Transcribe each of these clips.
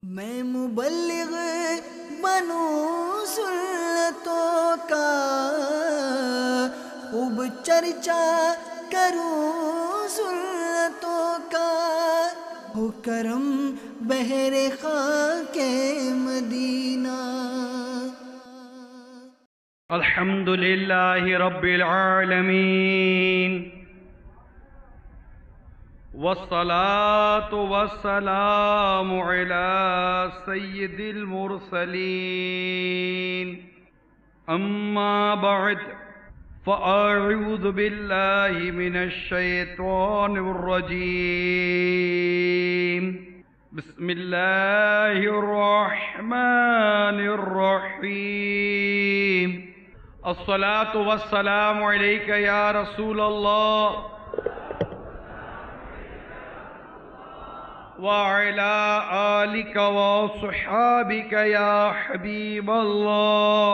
میں مبلغ بنوں سنتوں کا، خوب چرچا کروں سنتوں کا، ہو کرم بہر خاک مدینہ۔ الحمد للہ رب العالمین، والصلاة والسلام على سید المرسلین، اما بعد فاعوذ باللہ من الشیطان الرجیم، بسم اللہ الرحمن الرحیم، الصلاة والسلام علیک یا رسول اللہ وعلى آلك وصحابك يا حبيب الله،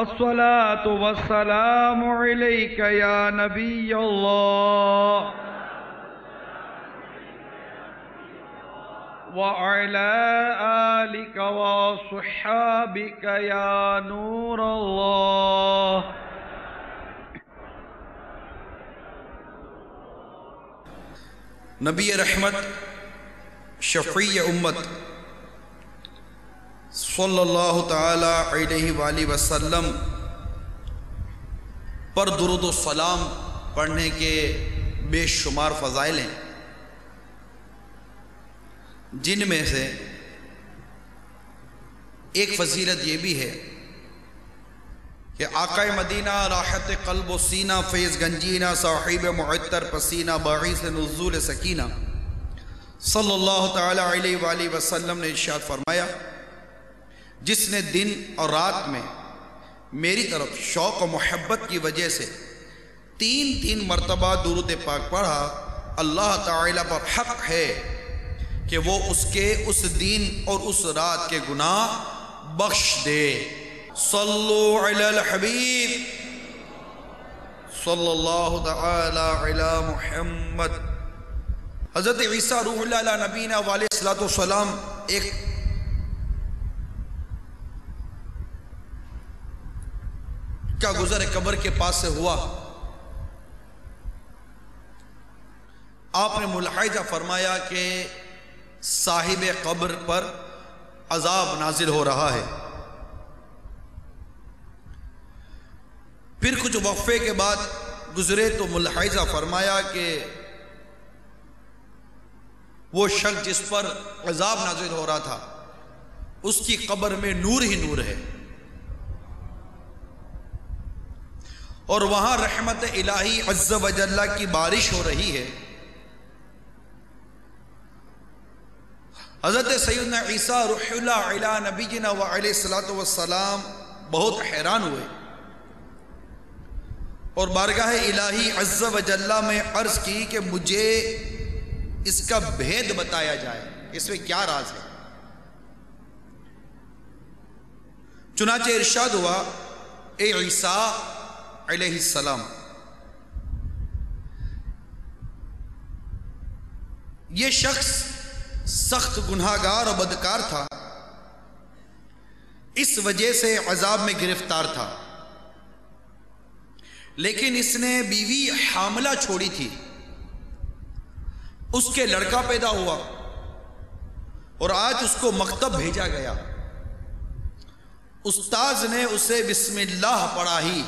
الصلاة والسلام عليك يا نبي الله وعلى آلك وصحابك يا نور الله۔ نبی رحمت شفیع امت صلی اللہ تعالی علیہ وآلہ وسلم پر درود و سلام پڑھنے کے بے شمار فضائل ہیں، جن میں سے ایک فضیلت یہ بھی ہے کہ آقا مدینہ راحت قلب و سینہ فیض گنجینہ صاحب معطر پسینہ باعث نزول سکینہ صلی اللہ تعالی علیہ وآلہ وسلم نے ارشاد فرمایا، جس نے دن اور رات میں میری طرف شوق و محبت کی وجہ سے تین مرتبہ درود پاک پڑھا، اللہ تعالی پر حق ہے کہ وہ اس کے اس دن اور اس رات کے گناہ بخش دے۔ صلو علی الحبیب صلی اللہ تعالی علی محمد۔ حضرت عیسیٰ روح اللہ علیہ نبینا علیہ السلام ایک کا گزر قبر کے پاس سے ہوا، آپ نے ملاحظہ فرمایا کہ صاحب قبر پر عذاب نازل ہو رہا ہے۔ پھر کچھ وقفے کے بعد گزرے تو ملاحظہ فرمایا کہ وہ شخص جس پر عذاب نازل ہو رہا تھا اس کی قبر میں نور ہی نور ہے، اور وہاں رحمت الہی عز و جل کی بارش ہو رہی ہے۔ حضرت سیدنا عیسیٰ روح اللہ علی نبینا وعلیہ السلام بہت حیران ہوئے اور بارگاہ الہی عز و جل میں عرض کی کہ مجھے اس کا بھید بتایا جائے، اس میں کیا راز ہے؟ چنانچہ ارشاد ہوا، اے عیسیٰ علیہ السلام، یہ شخص سخت گناہگار اور بدکار تھا، اس وجہ سے عذاب میں گرفتار تھا، لیکن اس نے بیوی حاملہ چھوڑی تھی، اس کے لڑکا پیدا ہوا اور آج اس کو مکتب بھیجا گیا، استاذ نے اسے بسم اللہ پڑھائی،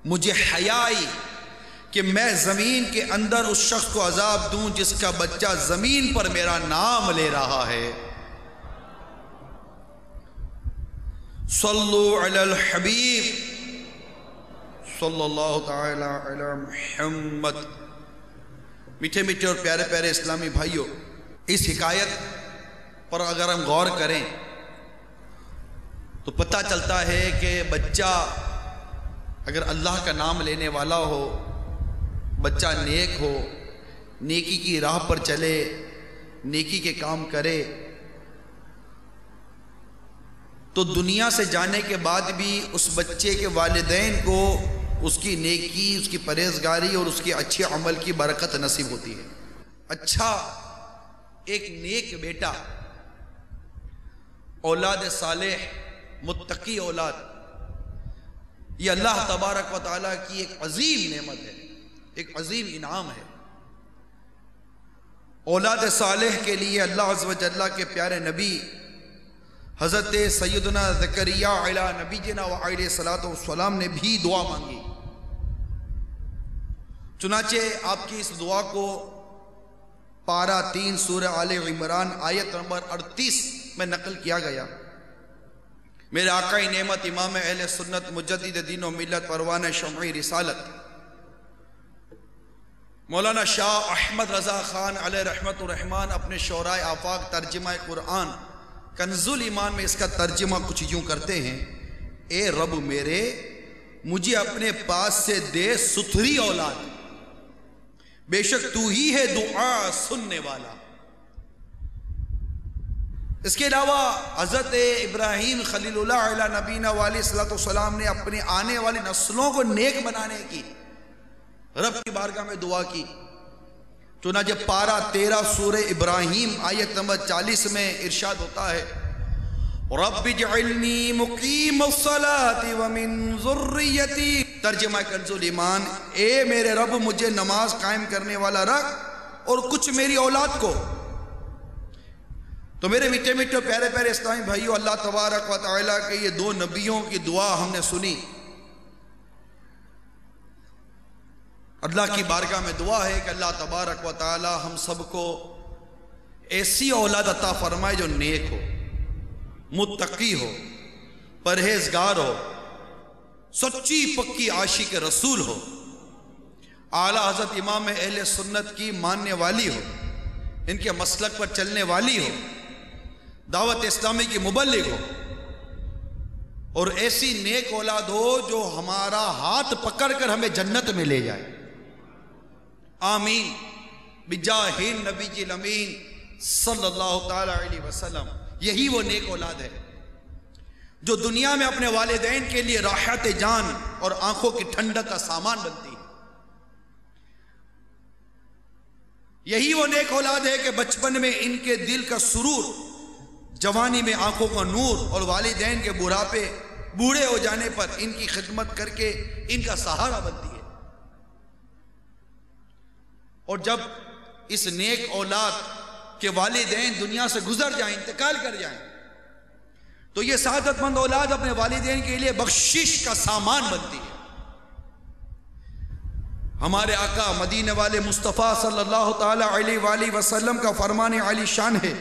مجھے حیا آئی کہ میں زمین کے اندر اس شخص کو عذاب دوں جس کا بچہ زمین پر میرا نام لے رہا ہے۔ صلو علی الحبیب صلی اللہ تعالی علی محمد۔ میٹھے میٹھے اور پیارے پیارے اسلامی بھائیوں، اس حکایت پر اگر ہم غور کریں تو پتہ چلتا ہے کہ بچہ اگر اللہ کا نام لینے والا ہو، بچہ نیک ہو، نیکی کی راہ پر چلے، نیکی کے کام کرے، تو دنیا سے جانے کے بعد بھی اس بچے کے والدین کو اس کی نیکی، اس کی پرہیزگاری اور اس کے اچھے عمل کی برکت نصیب ہوتی ہے۔ اچھا ایک نیک بیٹا، اولاد صالح، متقی اولاد، یہ اللہ تبارک و تعالیٰ کی ایک عظیم نعمت ہے، ایک عظیم انعام ہے۔ اولاد صالح کے لیے اللہ عز و جل کے پیارے نبی حضرت سیدنا زکریا علی نبینا و علیہ الصلوۃ والسلام نے بھی دعا مانگی۔ چنانچہ آپ کی اس دعا کو پارہ 3 سورہ آل عمران آیت نمبر 38 میں نقل کیا گیا۔ میرے آقا نعمت امام اہل سنت مجدد دین و ملت پروانہ شمعی رسالت مولانا شاہ احمد رضا خان علیہ رحمت الرحمن اپنے شعراء آفاق ترجمہ قرآن کنز الایمان میں اس کا ترجمہ کچھ یوں کرتے ہیں: اے رب میرے، مجھے اپنے پاس سے دے ستھری اولاد، بے شک تو ہی ہے دعا سننے والا۔ اس کے علاوہ حضرت ابراہیم خلیل اللہ علیہ نبینا علیہ الصلوۃ والسلام نے اپنی آنے والی نسلوں کو نیک بنانے کی رب کی بارگاہ میں دعا کی۔ چنانچہ پارہ 13 سورہ ابراہیم آیت نمبر 40 میں ارشاد ہوتا ہے: رب اجعلنی مقیم الصلاۃ ومن ذریتی، ترجمہ کنز الایمان، اے میرے رب مجھے نماز قائم کرنے والا رکھ اور کچھ میری اولاد کو۔ تو میرے میٹھے میٹھے پیارے پیارے اسلامی بھائیو، اللہ تبارک و تعالیٰ کے یہ 2 نبیوں کی دعا ہم نے سنی۔ اللہ کی بارگاہ میں دعا ہے کہ اللہ تبارک و تعالی ہم سب کو ایسی اولاد عطا فرمائے جو نیک ہو، متقی ہو، پرہیزگار ہو، سچی پکی عاشق رسول ہو، اعلیٰ حضرت امام اہل سنت کی ماننے والی ہو، ان کے مسلک پر چلنے والی ہو، دعوت اسلامی کی مبلغ ہو، اور ایسی نیک اولاد ہو جو ہمارا ہاتھ پکڑ کر ہمیں جنت میں لے جائے۔ آمین بجاہ نبی الامین صلی اللہ تعالی علیہ وسلم۔ یہی وہ نیک اولاد ہے جو دنیا میں اپنے والدین کے لیے راحت جان اور آنکھوں کی ٹھنڈک کا سامان بنتی ہے۔ یہی وہ نیک اولاد ہے کہ بچپن میں ان کے دل کا سرور، جوانی میں آنکھوں کا نور، اور والدین کے بوڑھے ہو جانے پر ان کی خدمت کر کے ان کا سہارا بنتی ہے۔ اور جب اس نیک اولاد کے والدین دنیا سے گزر جائیں، انتقال کر جائیں، تو یہ سعادت مند اولاد اپنے والدین کے لیے بخشش کا سامان بنتی ہے۔ ہمارے آقا مدینے والے مصطفیٰ صلی اللہ تعالی علیہ وآلہ وسلم کا فرمان عالی شان ہے،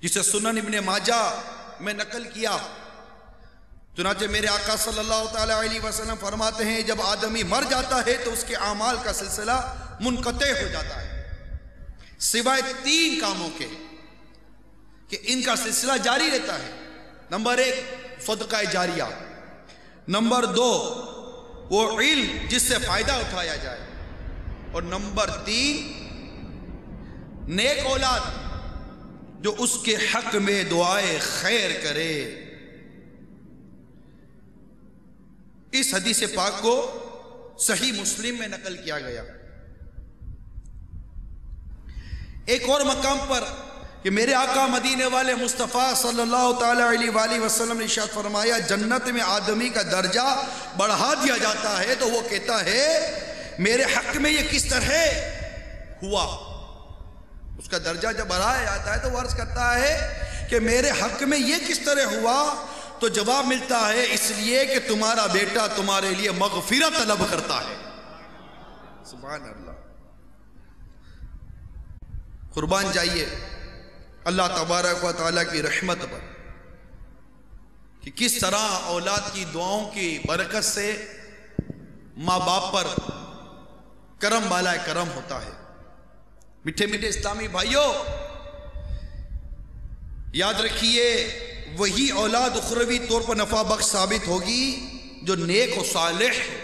جسے سنن ابن ماجہ میں نقل کیا۔ چنانچہ میرے آقا صلی اللہ تعالی علیہ وسلم فرماتے ہیں، جب آدمی مر جاتا ہے تو اس کے اعمال کا سلسلہ منقطع ہو جاتا ہے، سوائے 3 کاموں کے کہ ان کا سلسلہ جاری رہتا ہے۔ نمبر 1 صدقہ جاریہ، نمبر 2 وہ علم جس سے فائدہ اٹھایا جائے، اور نمبر 3 نیک اولاد جو اس کے حق میں دعائے خیر کرے۔ اس حدیث پاک کو صحیح مسلم میں نقل کیا گیا۔ ایک اور مقام پر کہ میرے آقا مدینے والے مصطفیٰ صلی اللہ تعالی علیہ وآلہ وسلم نے ارشاد فرمایا، جنت میں آدمی کا درجہ بڑھا دیا جاتا ہے تو وہ کہتا ہے میرے حق میں یہ کس طرح ہوا۔ اس کا درجہ جب بڑھایا جاتا ہے تو وہ عرض کرتا ہے کہ میرے حق میں یہ کس طرح ہوا، تو جواب ملتا ہے اس لیے کہ تمہارا بیٹا تمہارے لیے مغفرت طلب کرتا ہے۔ سبحان اللہ۔ قربان جائیے اللہ تبارک و تعالیٰ کی رحمت پر کہ کس طرح اولاد کی دعاؤں کی برکت سے ماں باپ پر کرم بالائے کرم ہوتا ہے۔ میٹھے میٹھے اسلامی بھائیوں، یاد رکھیے وہی اولاد اخروی طور پر نفع بخش ثابت ہوگی جو نیک و صالح ہے۔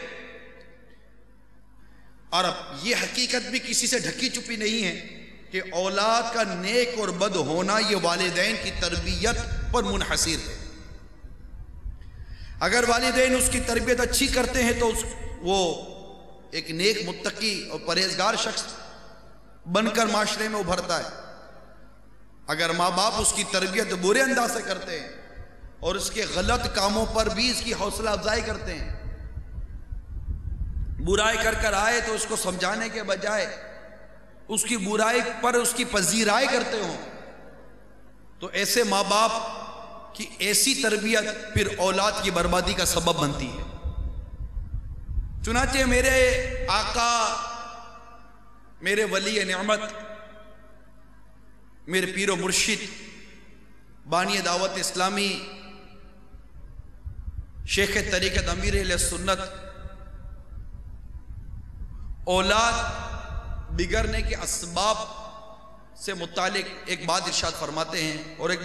اور اب یہ حقیقت بھی کسی سے ڈھکی چھپی نہیں ہے کہ اولاد کا نیک اور بد ہونا یہ والدین کی تربیت پر منحصر ہے۔ اگر والدین اس کی تربیت اچھی کرتے ہیں تو وہ ایک نیک متقی اور پرہیزگار شخص بن کر معاشرے میں ابھرتا ہے. اگر ماں باپ اس کی تربیت برے انداز سے کرتے ہیں اور اس کے غلط کاموں پر بھی اس کی حوصلہ افزائی کرتے ہیں، برائی کر کر آئے تو اس کو سمجھانے کے بجائے اس کی برائی پر اس کی پذیرائی کرتے ہوں، تو ایسے ماں باپ کی ایسی تربیت پھر اولاد کی بربادی کا سبب بنتی ہے. چنانچہ میرے آقا، میرے ولی نعمت، میرے پیر و مرشد، بانی دعوت اسلامی، شیخ طریقت امیر اہل سنت، اولاد بگڑنے کے اسباب سے متعلق ایک بات ارشاد فرماتے ہیں، اور ایک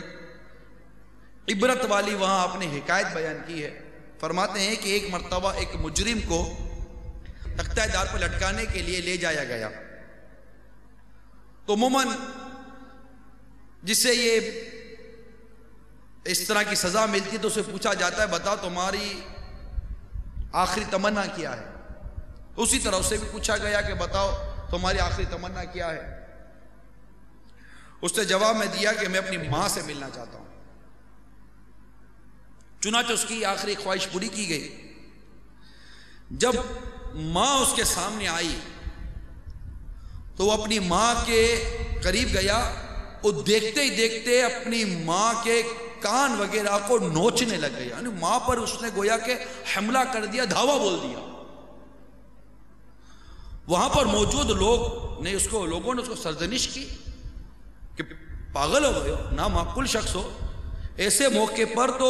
عبرت والی وہاں آپ نے حکایت بیان کی ہے. فرماتے ہیں کہ ایک مرتبہ ایک مجرم کو تختہ دار پر لٹکانے کے لیے لے جایا گیا، تو عموماً جسے یہ اس طرح کی سزا ملتی تو اسے پوچھا جاتا ہے بتاؤ تمہاری آخری تمنا کیا ہے. اسی طرح اسے بھی پوچھا گیا کہ بتاؤ تمہاری آخری تمنا کیا ہے. اس نے جواب میں دیا کہ میں اپنی ماں سے ملنا چاہتا ہوں. چنانچہ اس کی آخری خواہش پوری کی گئی. جب ماں اس کے سامنے آئی تو وہ اپنی ماں کے قریب گیا، وہ دیکھتے ہی دیکھتے اپنی ماں کے کان وغیرہ کو نوچنے لگ گیا. یعنی ماں پر اس نے گویا کہ حملہ کر دیا، دھاوا بول دیا. وہاں پر موجود لوگوں نے اس کو سرزنش کی کہ پاگل ہو گئے ہو، نامعقول شخص ہو، ایسے موقع پر تو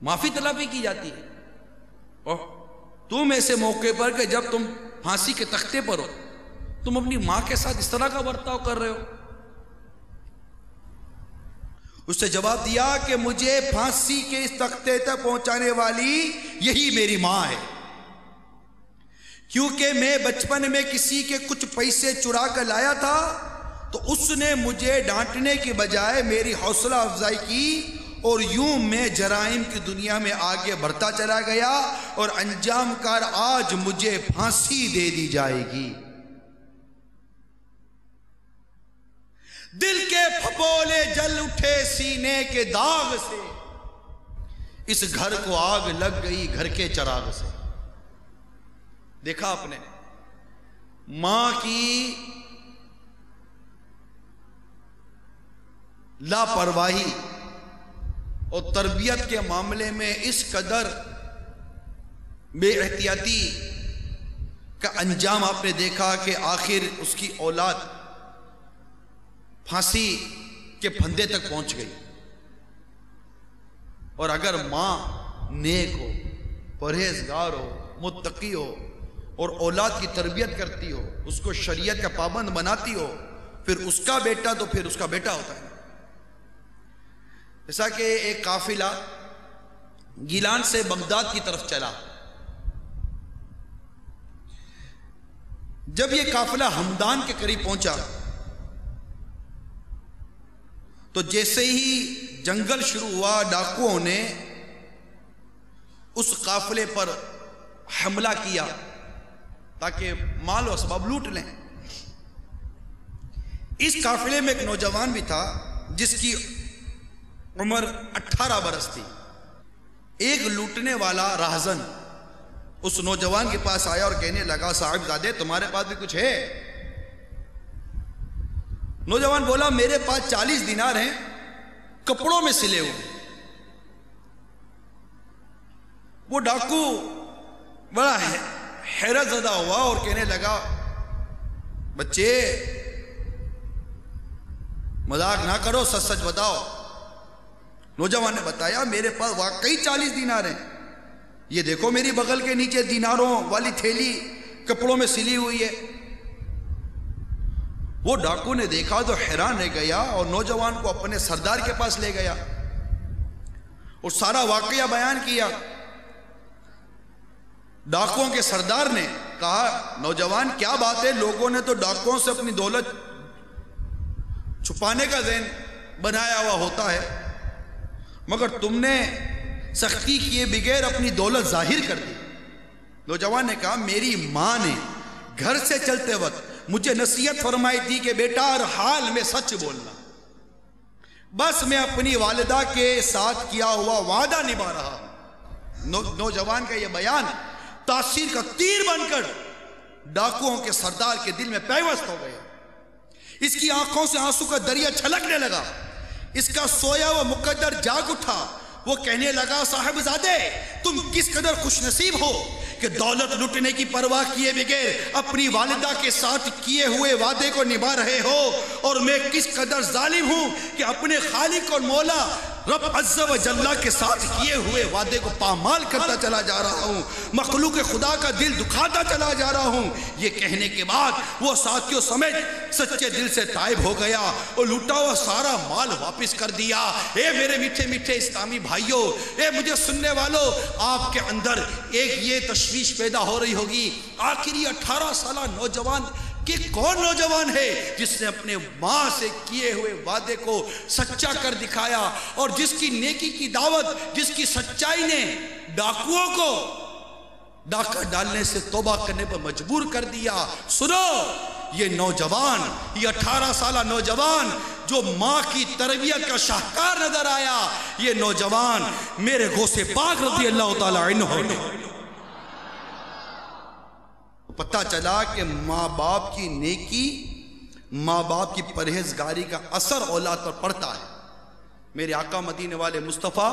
معافی طلبی کی جاتی ہے، اور تم ایسے موقع پر کہ جب تم پھانسی کے تختے پر ہو تم اپنی ماں کے ساتھ اس طرح کا برتاؤ کر رہے ہو. اس نے جواب دیا کہ مجھے پھانسی کے اس تختے تک پہنچانے والی یہی میری ماں ہے، کیونکہ میں بچپن میں کسی کے کچھ پیسے چرا کر لایا تھا تو اس نے مجھے ڈانٹنے کے بجائے میری حوصلہ افزائی کی، اور یوں میں جرائم کی دنیا میں آگے بڑھتا چلا گیا، اور انجام کار آج مجھے پھانسی دے دی جائے گی. دل کے پھپولے جل اٹھے سینے کے داغ سے، اس گھر کو آگ لگ گئی گھر کے چراغ سے. دیکھا آپ نے ماں کی لاپرواہی اور تربیت کے معاملے میں اس قدر بے احتیاطی کا انجام آپ نے دیکھا کہ آخر اس کی اولاد پھانسی کے پھندے تک پہنچ گئی. اور اگر ماں نیک ہو، پرہیزگار ہو، متقی ہو اور اولاد کی تربیت کرتی ہو، اس کو شریعت کا پابند بناتی ہو، پھر اس کا بیٹا تو پھر اس کا بیٹا ہوتا ہے. جیسا کہ ایک قافلہ گیلان سے بغداد کی طرف چلا. جب یہ قافلہ ہمدان کے قریب پہنچا تو جیسے ہی جنگل شروع ہوا، ڈاکوؤں نے اس قافلے پر حملہ کیا تاکہ مال و اسباب لوٹ لیں. اس قافلے میں ایک نوجوان بھی تھا جس کی عمر 18 برس تھی. ایک لوٹنے والا راہزن اس نوجوان کے پاس آیا اور کہنے لگا صاحب زادے تمہارے پاس بھی کچھ ہے؟ نوجوان بولا میرے پاس 40 دینار ہیں کپڑوں میں سلے ہوئے. وہ ڈاکو بڑا حیرت زدہ ہوا اور کہنے لگا بچے مذاق نہ کرو، سچ سچ بتاؤ. نوجوان نے بتایا میرے پاس واقعی 40 دینار ہیں، یہ دیکھو میری بغل کے نیچے دیناروں والی تھیلی کپڑوں میں سلی ہوئی ہے. وہ ڈاکو نے دیکھا تو حیران رہ گیا اور نوجوان کو اپنے سردار کے پاس لے گیا اور سارا واقعہ بیان کیا. ڈاکوؤں کے سردار نے کہا نوجوان کیا بات ہے، لوگوں نے تو ڈاکوؤں سے اپنی دولت چھپانے کا ذہن بنایا ہوا ہوتا ہے، مگر تم نے سختی کیے بغیر اپنی دولت ظاہر کر دی۔ نوجوان نے کہا میری ماں نے گھر سے چلتے وقت مجھے نصیحت فرمائی تھی کہ بیٹا ہر حال میں سچ بولنا، بس میں اپنی والدہ کے ساتھ کیا ہوا وعدہ نبھا رہا ہوں۔ نوجوان کا یہ بیان تاثیر کا تیر بن کر ڈاکوؤں کے سردار کے دل میں پیوست ہو گیا۔ اس کی آنکھوں سے آنسو کا دریا چھلکنے لگا، اس کا سویا ہوا مقدر جاگ اٹھا۔ وہ کہنے لگا صاحب زادے تم کس قدر خوش نصیب ہو کہ دولت لٹنے کی پرواہ کیے بغیر اپنی والدہ کے ساتھ کیے ہوئے وعدے کو نبھا رہے ہو، اور میں کس قدر ظالم ہوں کہ اپنے خالق اور مولا رب عز و جل کے ساتھ کیے ہوئے وعدے کو پامال کرتا چلا جا رہا ہوں، مخلوق خدا کا دل دکھاتا چلا جا رہا ہوں۔ یہ کہنے کے بعد وہ ساتھیوں سمیت سچے دل سے تائب ہو گیا اور لوٹا ہوا سارا مال واپس کر دیا۔ اے میرے میٹھے میٹھے اسلامی بھائیوں، اے مجھے سننے والوں، آپ کے اندر ایک یہ تشویش پیدا ہو رہی ہوگی، آخر یہ 18 سالہ نوجوان کہ کون نوجوان ہے جس نے اپنے ماں سے کیے ہوئے وعدے کو سچا کر دکھایا، اور جس کی نیکی کی دعوت، جس کی سچائی نے ڈاکوؤں کو ڈاکہ ڈالنے سے توبہ کرنے پر مجبور کر دیا۔ سنو، یہ نوجوان، یہ 18 سالہ نوجوان جو ماں کی تربیت کا شاہکار نظر آیا، یہ نوجوان میرے غوث پاک رضی اللہ تعالی عنہ۔ پتہ چلا کہ ماں باپ کی نیکی، ماں باپ کی پرہیزگاری کا اثر اولاد پر پڑتا ہے۔ میرے آقا مدینے والے مصطفیٰ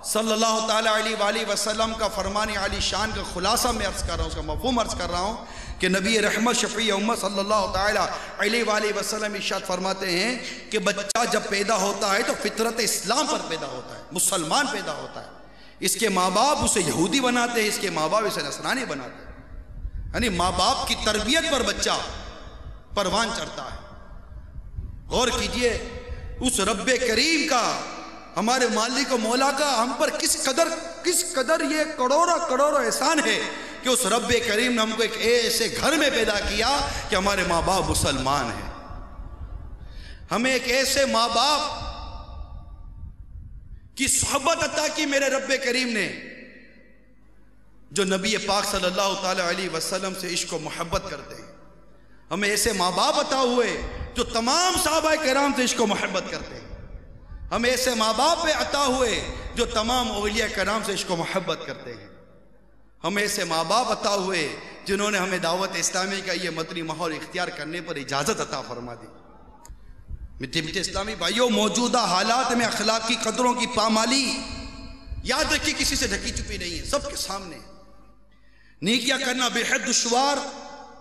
صلی اللہ تعالیٰ علیہ وآلہ وسلم کا فرمان عالی شان کا خلاصہ میں عرض کر رہا ہوں، اس کا مفہوم عرض کر رہا ہوں کہ نبی رحمت شفیع امت صلی اللہ تعالیٰ علیہ وآلہ وسلم ارشاد فرماتے ہیں کہ بچہ جب پیدا ہوتا ہے تو فطرت اسلام پر پیدا ہوتا ہے، مسلمان پیدا ہوتا ہے۔ اس کے ماں باپ اسے یہودی بناتے ہیں، اس کے ماں باپ اسے نصرانی بناتے ہیں، یعنی ماں باپ کی تربیت پر بچہ پروان چڑھتا ہے۔ غور کیجئے اس رب کریم کا، ہمارے مالک و مولا کا ہم پر کس قدر یہ کروڑوں احسان ہے کہ اس رب کریم نے ہم کو ایک ایسے گھر میں پیدا کیا کہ ہمارے ماں باپ مسلمان ہیں۔ ہمیں ایک ایسے ماں باپ کی صحبت عطا کی میرے رب کریم نے جو نبی پاک صلی اللہ تعالیٰ علیہ وسلم سے عشق و محبت کرتے ہیں۔ ہمیں ایسے ماں باپ عطا ہوئے جو تمام صحابہ کرام سے عشق و محبت کرتے ہیں۔ ہمیں ایسے ماں باپ عطا ہوئے جو تمام اولیاء کرام سے عشق و محبت کرتے ہیں۔ ہمیں ایسے ماں باپ عطا ہوئے جنہوں نے ہمیں دعوت اسلامی کا یہ مدنی ماحول اختیار کرنے پر اجازت عطا فرما دی۔ میٹھے میٹھے اسلامی بھائیوں، موجودہ حالات میں اخلاقی قدروں کی پامالی یاد رکھیے کسی سے ڈھکی چھپی نہیں ہے، سب کے سامنے۔ نیکیاں کرنا بے حد دشوار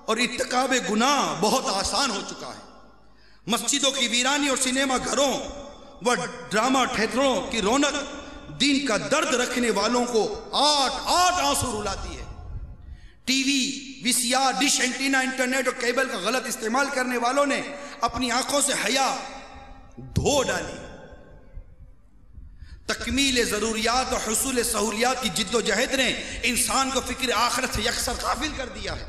اور ارتکاب گناہ بہت آسان ہو چکا ہے۔ مسجدوں کی ویرانی اور سینما گھروں و ڈرامہ تھیٹروں کی رونق دین کا درد رکھنے والوں کو آٹھ آنسو رلاتی ہے۔ TV, VCR, dish antenna, internet اور کیبل کا غلط استعمال کرنے والوں نے اپنی آنکھوں سے حیا دھو ڈالی۔ تکمیل ضروریات اور حصول سہولیات کی جد و جہد نے انسان کو فکر آخرت سے یکسر غافل کر دیا ہے۔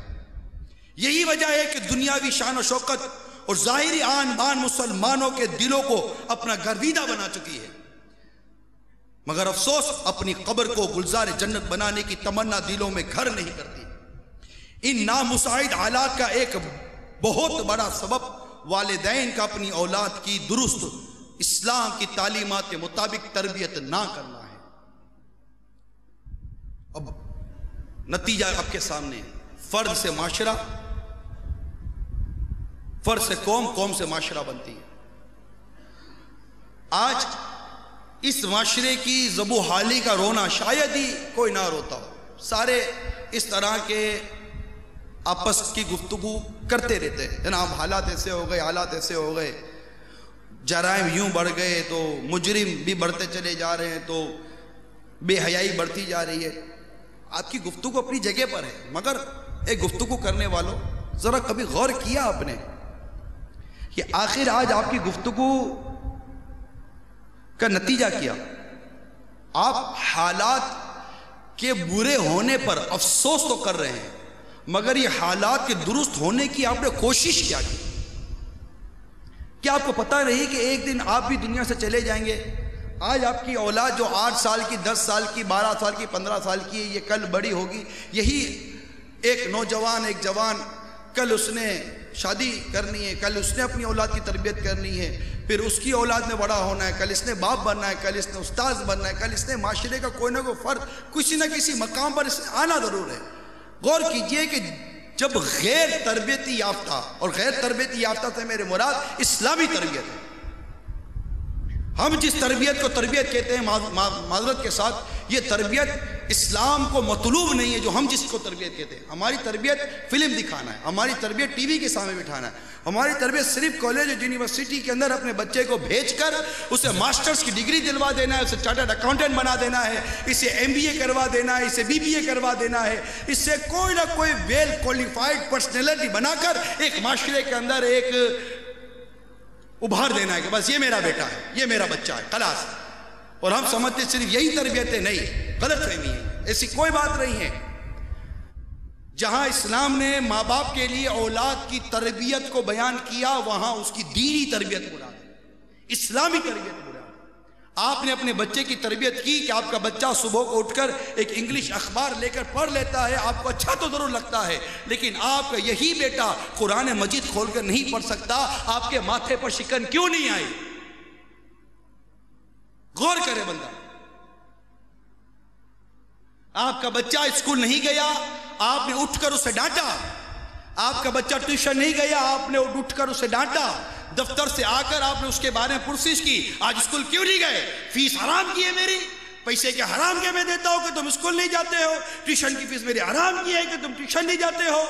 یہی وجہ ہے کہ دنیاوی شان و شوکت اور ظاہری آن بان مسلمانوں کے دلوں کو اپنا گرویدہ بنا چکی ہے، مگر افسوس اپنی قبر کو گلزار جنت بنانے کی تمنا دلوں میں گھر نہیں کرتی۔ ان نامساعد حالات کا ایک بہت بڑا سبب والدین کا اپنی اولاد کی درست اسلام کی تعلیمات کے مطابق تربیت نہ کرنا ہے۔ اب نتیجہ آپ کے سامنے، فرد سے معاشرہ، فرد سے قوم، قوم سے معاشرہ بنتی ہے۔ آج اس معاشرے کی زب و حالی کا رونا شاید ہی کوئی نہ روتا ہو، سارے اس طرح کے آپس کی گفتگو کرتے رہتے ہیں، جناب حالات ایسے ہو گئے، حالات ایسے ہو گئے، جرائم یوں بڑھ گئے تو مجرم بھی بڑھتے چلے جا رہے ہیں، تو بے حیائی بڑھتی جا رہی ہے۔ آپ کی گفتگو اپنی جگہ پر ہے، مگر ایک گفتگو کرنے والوں ذرا کبھی غور کیا آپ نے کہ آخر آج آپ کی گفتگو کا نتیجہ کیا؟ آپ حالات کے برے ہونے پر افسوس تو کر رہے ہیں، مگر یہ حالات کے درست ہونے کی آپ نے کوشش کیا کی؟ کیا آپ کو پتہ نہیں کہ ایک دن آپ بھی دنیا سے چلے جائیں گے، آج آپ کی اولاد جو 8 سال کی، 10 سال کی، 12 سال کی، 15 سال کی ہے، یہ کل بڑی ہوگی. یہی ایک نوجوان، ایک جوان، کل اس نے شادی کرنی ہے، کل اس نے اپنی اولاد کی تربیت کرنی ہے، پھر اس کی اولاد نے بڑا ہونا ہے، کل اس نے باپ بننا ہے، کل اس نے استاذ بننا ہے، کل اس نے معاشرے کا کوئی نہ کوئی فرد کسی نہ کسی مقام پر اس نے آنا ضرور ہے. غور کیجئے کہ جب غیر تربیتی یافتہ، اور غیر تربیتی یافتہ سے میرے مراد اسلامی تربیت ہے. ہم جس تربیت کو تربیت کہتے ہیں، معذرت کے ساتھ، یہ تربیت اسلام کو مطلوب نہیں ہے جو ہم جس کو تربیت کہتے ہیں. ہماری تربیت فلم دکھانا ہے، ہماری تربیت ٹی وی کے سامنے بٹھانا ہے، ہماری تربیت صرف کالج اور یونیورسٹی کے اندر اپنے بچے کو بھیج کر اسے ماسٹرز کی ڈگری دلوا دینا ہے، اسے چارٹرڈ اکاؤنٹنٹ بنا دینا ہے، اسے MBA کروا دینا ہے، اسے BBA کروا دینا ہے، اس سے کوئی نہ کوئی ویل کوالیفائڈ پرسنالٹی بنا کر ایک معاشرے کے اندر ایک ابھار دینا ہے کہ بس یہ میرا بیٹا ہے، یہ میرا بچہ ہے، خلاص. اور ہم سمجھتے صرف یہی تربیت ہے. نہیں، غلط فہمی ہے، ایسی کوئی بات نہیں ہے. جہاں اسلام نے ماں باپ کے لیے اولاد کی تربیت کو بیان کیا، وہاں اس کی دینی تربیت مراد ہے، اسلامی تربیت مراد ہے. آپ نے اپنے بچے کی تربیت کی کہ آپ کا بچہ صبح کو اٹھ کر ایک انگلش اخبار لے کر پڑھ لیتا ہے، آپ کو اچھا تو ضرور لگتا ہے، لیکن آپ کا یہی بیٹا قرآن مجید کھول کر نہیں پڑھ سکتا. آپ کے ماتھے پر شکن کیوں نہیں آئی؟ غور کرے بندہ. آپ کا بچہ اسکول نہیں گیا، آپ نے اٹھ کر اسے ڈانٹا. آپ کا بچہ ٹیوشن نہیں گیا، آپ نے اٹھ کر اسے ڈانٹا. دفتر سے آ کر آپ نے اس کے بارے میں پرسش کی، آج اسکول کیوں نہیں گئے؟ فیس حرام کی ہے میری، پیسے کے حرام کے میں دیتا ہوں کہ تم اسکول نہیں جاتے ہو، ٹیوشن کی فیس میری حرام کی ہے کہ تم ٹیوشن نہیں جاتے ہو،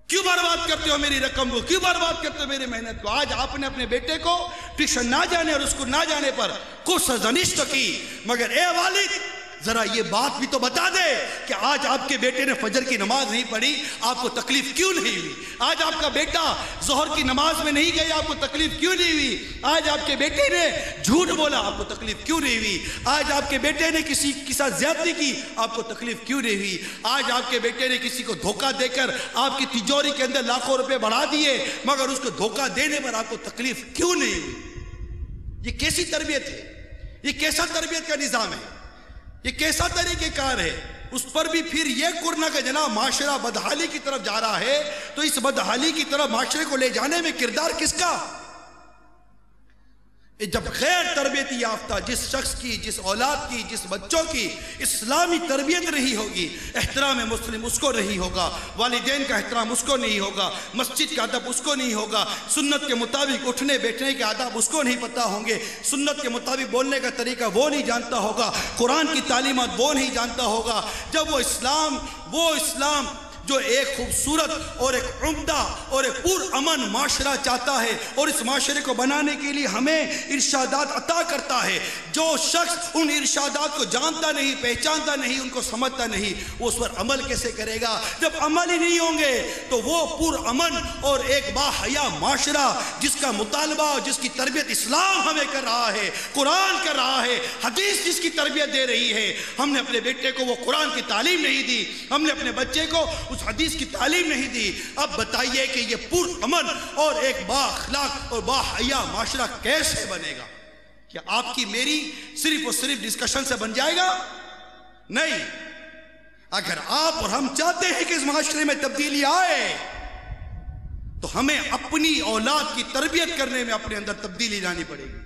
کیوں برباد کرتے ہو میری رقم کو، کیوں برباد کرتے ہو میری محنت کو؟ آج آپ نے اپنے بیٹے کو ٹیوشن نہ جانے اور اسکول نہ جانے پر کچھ سرزنش تو کی، مگر اے والد ذرا یہ بات بھی تو بتا دے کہ آج آپ کے بیٹے نے فجر کی نماز نہیں پڑھی، آپ کو تکلیف کیوں نہیں ہوئی؟ آج آپ کا بیٹا ظہر کی نماز میں نہیں گیا، آپ کو تکلیف کیوں نہیں ہوئی؟ آج آپ کے بیٹے نے جھوٹ بولا، آپ کو تکلیف کیوں نہیں ہوئی؟ آج آپ کے بیٹے نے کسی کے ساتھ زیادتی کی، آپ کو تکلیف کیوں نہیں ہوئی؟ آج آپ کے بیٹے نے کسی کو دھوکہ دے کر آپ کی تجوری کے اندر لاکھوں روپے بڑھا دیے، مگر اس کو دھوکہ دینے پر آپ کو تکلیف کیوں نہیں ہوئی؟ یہ کیسی تربیت ہے؟ یہ کیسا تربیت کا نظام ہے؟ یہ کیسا طریقہ کار ہے؟ اس پر بھی پھر یہ کرنا کہ جناب معاشرہ بدحالی کی طرف جا رہا ہے، تو اس بدحالی کی طرف معاشرے کو لے جانے میں کردار کس کا؟ جب غیر تربیتی یافتہ جس شخص کی، جس اولاد کی، جس بچوں کی اسلامی تربیت رہی ہوگی، احترام مسلم اس کو نہیں ہوگا، والدین کا احترام اس کو نہیں ہوگا، مسجد کا ادب اس کو نہیں ہوگا، سنت کے مطابق اٹھنے بیٹھنے کے آداب اس کو نہیں پتہ ہوں گے، سنت کے مطابق بولنے کا طریقہ وہ نہیں جانتا ہوگا، قرآن کی تعلیمات وہ نہیں جانتا ہوگا، جب وہ اسلام جو ایک خوبصورت اور ایک عمدہ اور ایک پر امن معاشرہ چاہتا ہے اور اس معاشرے کو بنانے کے لیے ہمیں ارشادات عطا کرتا ہے، جو شخص ان ارشادات کو جانتا نہیں، پہچانتا نہیں، ان کو سمجھتا نہیں، وہ اس پر عمل کیسے کرے گا؟ جب عمل ہی نہیں ہوں گے تو وہ پر امن اور ایک باحیا معاشرہ جس کا مطالبہ، جس کی تربیت اسلام ہمیں کر رہا ہے، قرآن کر رہا ہے، حدیث جس کی تربیت دے رہی ہے، ہم نے اپنے بیٹے کو وہ قرآن کی تعلیم نہیں دی، ہم نے اپنے بچے کو اس حدیث کی تعلیم نہیں دی. اب بتائیے کہ یہ پر امن اور ایک با اخلاق اور با حیا معاشرہ کیسے بنے گا؟ کیا آپ کی میری صرف اور صرف ڈسکشن سے بن جائے گا؟ نہیں. اگر آپ اور ہم چاہتے ہیں کہ اس معاشرے میں تبدیلی آئے تو ہمیں اپنی اولاد کی تربیت کرنے میں اپنے اندر تبدیلی لانی پڑے گی،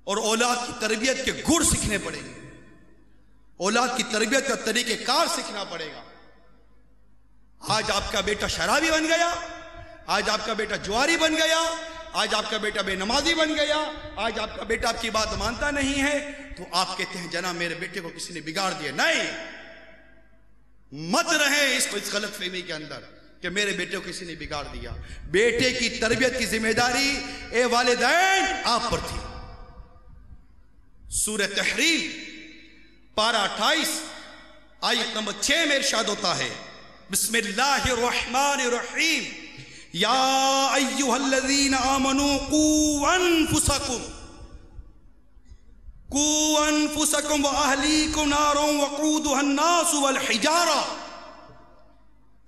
اور اولاد کی تربیت کے گڑ سیکھنے پڑیں گے، اولاد کی تربیت کا طریقہ کار سیکھنا پڑے گا. آج آپ کا بیٹا شرابی بن گیا، آج آپ کا بیٹا جواری بن گیا، آج آپ کا بیٹا بے نمازی بن گیا، آج آپ کا بیٹا آپ کی بات مانتا نہیں ہے، تو آپ کہتے ہیں جناب میرے بیٹے کو کسی نے بگاڑ دیا. نہیں، مت رہیں اس غلط فہمی کے اندر کہ میرے بیٹے کو کسی نے بگاڑ دیا. بیٹے کی تربیت کی ذمہ داری اے والدین آپ پر تھی. سورہ تحریم پارہ 28 آیت نمبر 6 میں ارشاد ہوتا ہے، بسم اللہ الرحمن الرحیم، یا ایہا الذین آمنوا قوا انفسکم واہلیکم نارا وقودها الناس والحجارہ.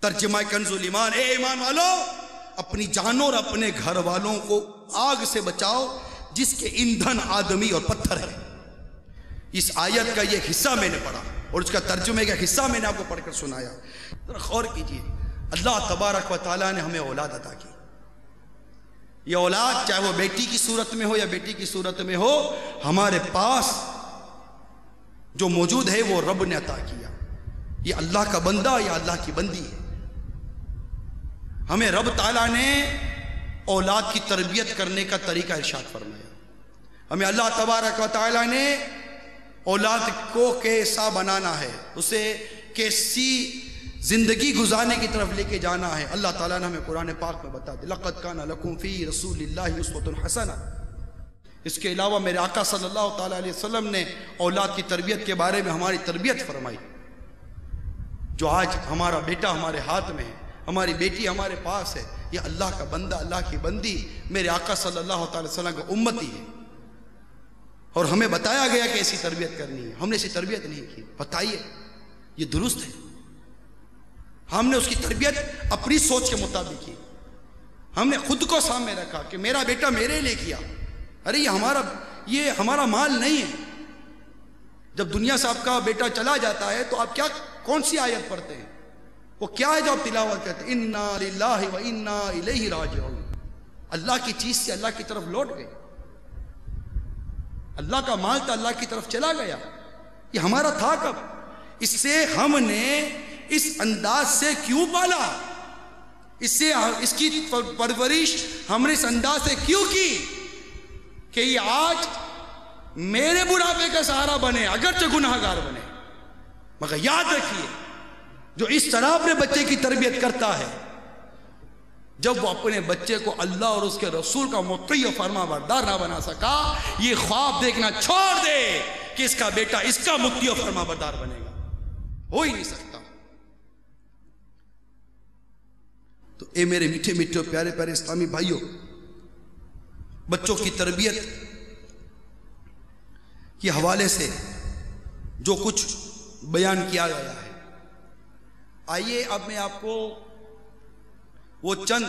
ترجمہ کنز الایمان، اے ایمان والو اپنی جانوں اور اپنے گھر والوں کو آگ سے بچاؤ جس کے ایندھن آدمی اور پتھر ہے۔ اس آیت کا یہ حصہ میں نے پڑھا اور اس کا ترجمے کا حصہ میں نے آپ کو پڑھ کر سنایا۔ غور کیجئے، اللہ تبارک و تعالیٰ نے ہمیں اولاد عطا کی۔ یہ اولاد چاہے وہ بیٹی کی صورت میں ہو یا بیٹی کی صورت میں ہو، ہمارے پاس جو موجود ہے وہ رب نے عطا کیا۔ یہ اللہ کا بندہ یا اللہ کی بندی ہے۔ ہمیں رب تعالیٰ نے اولاد کی تربیت کرنے کا طریقہ ارشاد فرمایا۔ ہمیں اللہ تبارک و تعالیٰ نے اولاد کو کیسا بنانا ہے، اسے کیسی زندگی گزارنے کی طرف لے کے جانا ہے، اللہ تعالیٰ نے ہمیں قرآن پاک میں بتا دیا۔ لَقَدْ كَانَ لَكُمْ فِي رَسُولِ اللَّهِ أُسْوَةٌ حَسَنَةٌ۔ اس کے علاوہ میرے آقا صلی اللہ تعالیٰ علیہ وسلم نے اولاد کی تربیت کے بارے میں ہماری تربیت فرمائی۔ جو آج ہمارا بیٹا ہمارے ہاتھ میں ہے، ہماری بیٹی ہمارے پاس ہے، یہ اللہ کا بندہ، اللہ کی بندی، میرے آقا صلی اللہ تعالیٰ علیہ وسلم کا امتی ہے، اور ہمیں بتایا گیا کہ ایسی تربیت کرنی ہے۔ ہم نے ایسی تربیت نہیں کی، بتائیے یہ درست ہے؟ ہم نے اس کی تربیت اپنی سوچ کے مطابق کی۔ ہم نے خود کو سامنے رکھا کہ میرا بیٹا میرے لیے کیا، ارے یہ ہمارا مال نہیں ہے۔ جب دنیا سے آپ کا بیٹا چلا جاتا ہے تو آپ کون سی آیت پڑھتے ہیں؟ وہ کیا ہے جو آپ تلاوت کرتے ہیں؟ انا للہ و انا الیہ راجعون۔ اللہ کی چیز سے اللہ کی طرف لوٹ گئے، اللہ کا مال تھا اللہ کی طرف چلا گیا، یہ ہمارا تھا کب؟ اس سے ہم نے اس انداز سے کیوں پالا، اس کی پرورش ہم نے اس انداز سے کیوں کی کہ یہ آج میرے بڑھاپے کا سہارا بنے، اگرچہ گناہگار بنے۔ مگر یاد رکھیے، جو اس طرح اپنے بچے کی تربیت کرتا ہے، جب وہ اپنے بچے کو اللہ اور اس کے رسول کا مطیع و فرما بردار نہ بنا سکا، یہ خواب دیکھنا چھوڑ دے کہ اس کا بیٹا اس کا مطیع و فرما بردار بنے گا، ہو ہی نہیں سکتا۔ تو اے میرے میٹھے میٹھے پیارے پیارے اسلامی بھائیوں، بچوں کی تربیت کے حوالے سے جو کچھ بیان کیا گیا ہے، آئیے اب میں آپ کو وہ چند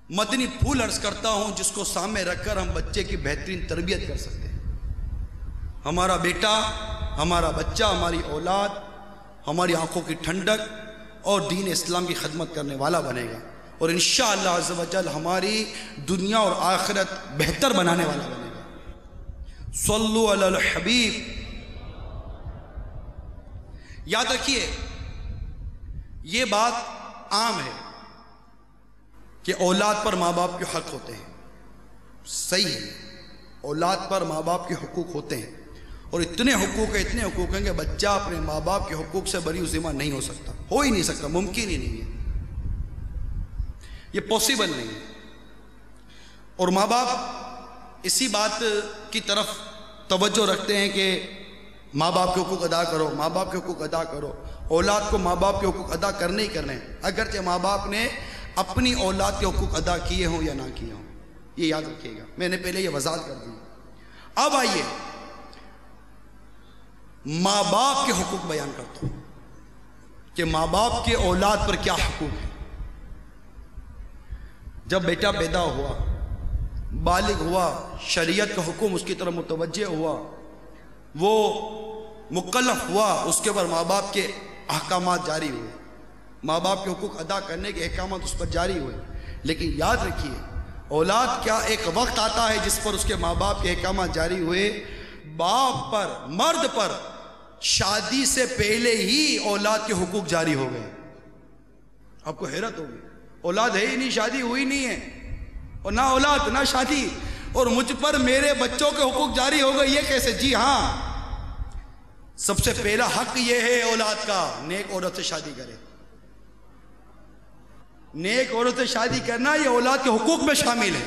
مدنی پھول عرض کرتا ہوں جس کو سامنے رکھ کر ہم بچے کی بہترین تربیت کر سکتے ہیں۔ ہمارا بیٹا، ہمارا بچہ، ہماری اولاد ہماری آنکھوں کی ٹھنڈک اور دین اسلام کی خدمت کرنے والا بنے گا، اور انشاءاللہ عز و جل ہماری دنیا اور آخرت بہتر بنانے والا بنے گا۔ صلو علی الحبیب۔ یاد رکھیے، یہ بات عام ہے کہ اولاد پر ماں باپ کے حق ہوتے ہیں، صحیح ہے، اولاد پر ماں باپ کے حقوق ہوتے ہیں، اور اتنے حقوق ہیں کہ بچہ اپنے ماں باپ کے حقوق سے بری ذمہ نہیں ہو سکتا، ہو ہی نہیں سکتا، ممکن ہی نہیں ہے، یہ پاسبل نہیں ہے۔ اور ماں باپ اسی بات کی طرف توجہ رکھتے ہیں کہ ماں باپ کے حقوق ادا کرو، ماں باپ کے حقوق ادا کرو۔ اولاد کو ماں باپ کے حقوق ادا کرنے ہی کرنے ہیں، اگرچہ ماں باپ نے اپنی اولاد کے حقوق ادا کیے ہوں یا نہ کیے ہوں، یہ یاد رکھیے گا، میں نے پہلے یہ وضاحت کر دی۔ اب آئیے ماں باپ کے حقوق بیان کرتا ہوں کہ ماں باپ کے اولاد پر کیا حقوق ہیں۔ جب بیٹا پیدا ہوا، بالغ ہوا، شریعت کا حکم اس کی طرف متوجہ ہوا، وہ مکلف ہوا، اس کے بعد ماں باپ کے احکامات جاری ہوئے، ماں باپ کے حقوق ادا کرنے کے احکامات اس پر جاری ہوئے۔ لیکن یاد رکھیے، اولاد کیا ایک وقت آتا ہے جس پر اس کے ماں باپ کے احکامات جاری ہوئے، باپ پر، مرد پر شادی سے پہلے ہی اولاد کے حقوق جاری ہو گئے۔ آپ کو حیرت ہوگی، اولاد ہے ہی نہیں، شادی ہوئی نہیں ہے، اور نہ اولاد نہ شادی، اور مجھ پر میرے بچوں کے حقوق جاری ہو گئے، یہ کیسے؟ جی ہاں، سب سے پہلا حق یہ ہے اولاد کا، نیک عورت سے شادی کرے۔ نیک عورت سے شادی کرنا یہ اولاد کے حقوق میں شامل ہے۔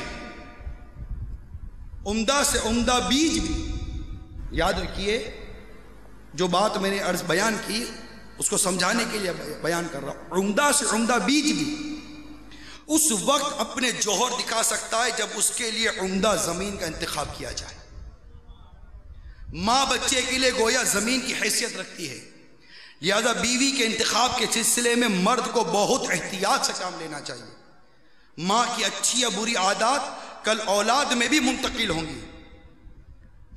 عمدہ سے عمدہ بیج بھی، یاد رکھیے، جو بات میں نے عرض بیان کی اس کو سمجھانے کے لیے بیان کر رہا ہوں، عمدہ سے عمدہ بیج بھی اس وقت اپنے جوہر دکھا سکتا ہے جب اس کے لیے عمدہ زمین کا انتخاب کیا جائے۔ ماں بچے کے لیے گویا زمین کی حیثیت رکھتی ہے، لہذا بیوی کے انتخاب کے سلسلے میں مرد کو بہت احتیاط سے کام لینا چاہیے۔ ماں کی اچھی یا بری عادات کل اولاد میں بھی منتقل ہوں گی۔